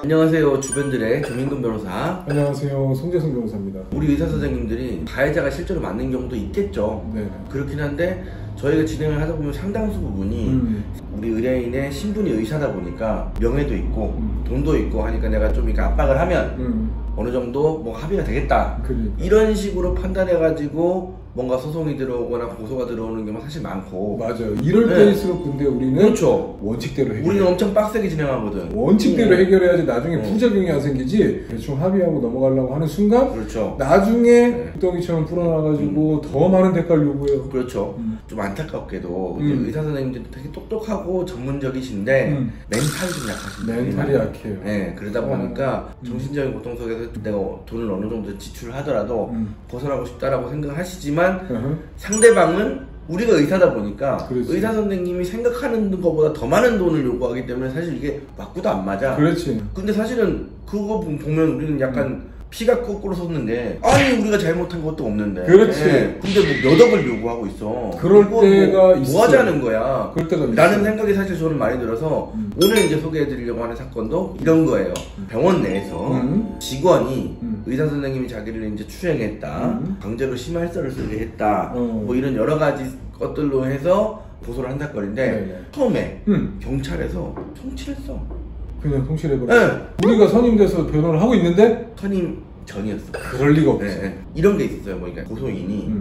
안녕하세요, 주변들의 정인근 변호사. 안녕하세요, 송재성 변호사입니다. 우리 의사 선생님들이 가해자가 실제로 맞는 경우도 있겠죠. 네. 그렇긴 한데 저희가 진행을 하다 보면 상당수 부분이 우리 의뢰인의 신분이 의사다 보니까 명예도 있고 돈도 있고 하니까 내가 좀 이렇게 압박을 하면 어느 정도 뭐 합의가 되겠다. 그러니까. 이런 식으로 판단해가지고 뭔가 소송이 들어오거나 고소가 들어오는 경우가 사실 많고. 맞아요. 이럴 네. 때일수록 근데 우리는 그렇죠. 원칙대로 해결해. 우리는 엄청 빡세게 진행하거든. 원칙대로 해결해야지 나중에 부작용이 안 생기지. 대충 합의하고 넘어가려고 하는 순간 그렇죠. 나중에 구덩이처럼 풀어놔가지고 더 많은 대가를 요구해요. 그렇죠. 좀 안타깝게도 의사 선생님들이 되게 똑똑하고 전문적이신데 멘탈이 좀 약하신데. 멘탈이 약해요. 네, 그러다 보니까 정신적인 고통 속에서 내가 돈을 어느 정도 지출을 하더라도 벗어나고 싶다라고 생각을 하시지만 상대방은 우리가 의사다 보니까 그렇지. 의사 선생님이 생각하는 것보다 더 많은 돈을 요구하기 때문에 사실 이게 맞고도 안 맞아. 그렇지. 근데 사실은 그거 보면 우리는 약간 피가 거꾸로 섰는데 아니 우리가 잘못한 것도 없는데. 그렇지. 네. 근데 뭐 몇 억을 요구하고 있어. 그럴 때가 있어. 뭐 하자는 거야. 그럴 때가 라는 있어. 생각이 사실 저는 많이 들어서 오늘 이제 소개해드리려고 하는 사건도 이런 거예요. 병원 내에서 직원이 의사 선생님이 자기를 이제 추행했다, 강제로 심할서를 쓰게 했다, 뭐 이런 여러 가지 것들로 해서 고소를 한 사건인데 네네. 처음에 경찰에서 송치했어. 그냥 통실해버려. 네. 우리가 선임돼서 변호를 하고 있는데 선임 전이었어. 그럴 리가 없어. 네, 네. 이런 게 있었어요. 뭐 그러니까 고소인이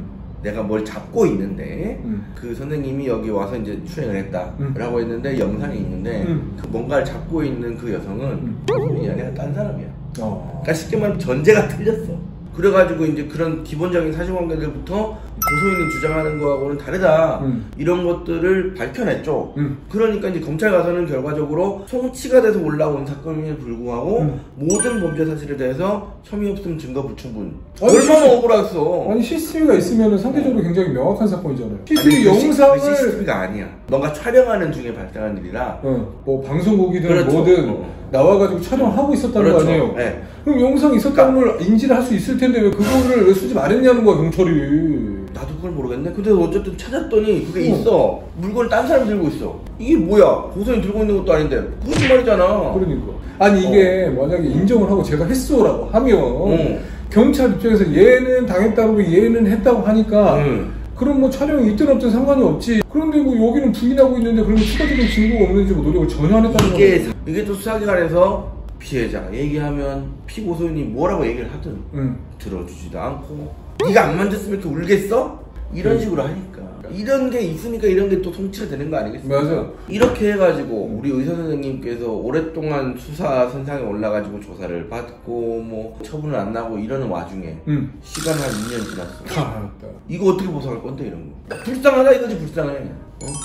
내가 뭘 잡고 있는데 그 선생님이 여기 와서 이제 추행을 했다라고 했는데 영상이 있는데 그 뭔가를 잡고 있는 그 여성은 고소인이 아니라 딴 사람이야. 그러니까 쉽게 말하면 전제가 틀렸어. 그래가지고 이제 그런 기본적인 사실관계들부터 고소인이 주장하는 거하고는 다르다 이런 것들을 밝혀냈죠. 그러니까 이제 검찰 가서는 결과적으로 송치가 돼서 올라온 사건임에도 불구하고 모든 범죄 사실에 대해서 혐의 없음 증거 불충분. 얼마나 억울했어. 아니 CCTV가 있으면 상대적으로 굉장히 명확한 사건이잖아요. 아니, CCTV 영상을 CCTV가 아니야. 뭔가 촬영하는 중에 발생한 일이라. 뭐 방송국이든 그렇죠. 뭐든 나와가지고 촬영하고 있었다는 그렇죠. 거 아니에요. 네. 그럼 영상이 있었다는 걸 인지를 할 수 있을 텐데 왜 그거를 왜 수집 안 했냐는 거야 경찰이. 나도 그걸 모르겠네. 근데 어쨌든 찾았더니 그게 있어. 물건을 딴 사람이 들고 있어. 이게 뭐야? 고소인 들고 있는 것도 아닌데 거짓말이잖아. 그러니까 아니 이게 만약에 인정을 하고 제가 했어라고 하면 경찰 입장에서 얘는 당했다고 얘는 했다고 하니까 그럼 뭐 촬영이 있든 없든 상관이 없지. 그런데 뭐 여기는 부인하고 있는데 그러면 추가적인 증거가 없는지 뭐 노력을 전혀 안 했다는 거예요. 이게 또 수사기관에서 피해자가 얘기하면 피고소인이 뭐라고 얘기를 하든 들어주지도 않고 네가 안 만졌으면 이렇게 울겠어? 이런 식으로 하니까 이런 게 있으니까 이런 게 또 송치가 되는 거 아니겠습니까? 맞아. 이렇게 해가지고 우리 의사 선생님께서 오랫동안 수사 선상에 올라가지고 조사를 받고 뭐 처분을 안 나고 이러는 와중에 시간 한 2년 지났어. 이거 어떻게 보상할 건데 이런 거. 불쌍하다 이거지 불쌍해.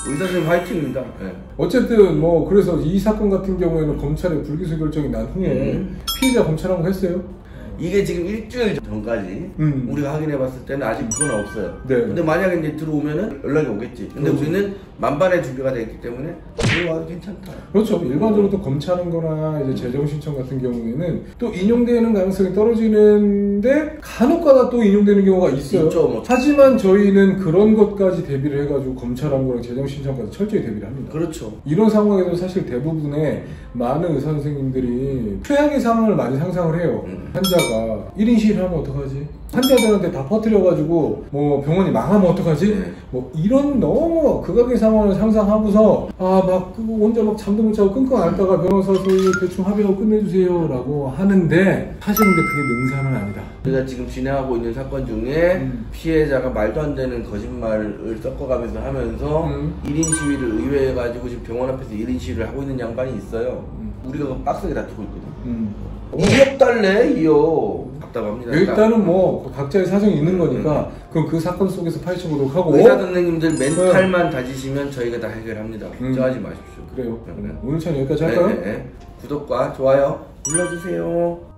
의사 선생님 화이팅입니다. 네. 어쨌든 뭐 그래서 이 사건 같은 경우에는 검찰의 불기소 결정이 난 후에 피해자 검찰하고 했어요. 이게 지금 일주일 전까지 우리가 확인해봤을 때는 아직 그건 없어요. 네. 근데 만약에 이제 들어오면은 연락이 오겠지. 근데 우리는 만반의 준비가 되어 있기 때문에 들어와도 괜찮다. 그렇죠. 일반적으로 또 검찰한 거나 이제 재정 신청 같은 경우에는 또 인용되는 가능성이 떨어지는데 간혹가다 또 인용되는 경우가 있어요. 있죠, 뭐. 하지만 저희는 그런 것까지 대비를 해가지고 검찰한 거랑 재정 신청까지 철저히 대비를 합니다. 그렇죠. 이런 상황에도 사실 대부분의 많은 의사 선생님들이 최악의 상황을 많이 상상을 해요. 환자가 1인 시위를 하면 어떡하지? 환자들한테 다 퍼뜨려가지고 뭐 병원이 망하면 어떡하지? 뭐 이런 너무 극악의 상황을 상상하고서 막 혼자 막 잠도 못 자고 끙끙 앓다가 변호사 소위 대충 합의하고 끝내주세요 라고 하는데 사실 근데 그게 능사는 아니다. 우리가 지금 진행하고 있는 사건 중에 피해자가 말도 안 되는 거짓말을 섞어가면서 하면서 1인 시위를 의뢰해가지고 지금 병원 앞에서 1인 시위를 하고 있는 양반이 있어요. 우리가 그 빡세게 다투고 있거든. 2억 달래 2억. 답답합니다. 일단은 뭐 각자의 사정이 있는 거니까 그럼 그 사건 속에서 파헤쳐보도록 하고 의사 선생님들 멘탈만 다지시면 저희가 다 해결합니다. 걱정하지 마십시오. 그래요. 오늘 차는 여기까지 할까요? 구독과 좋아요 눌러주세요.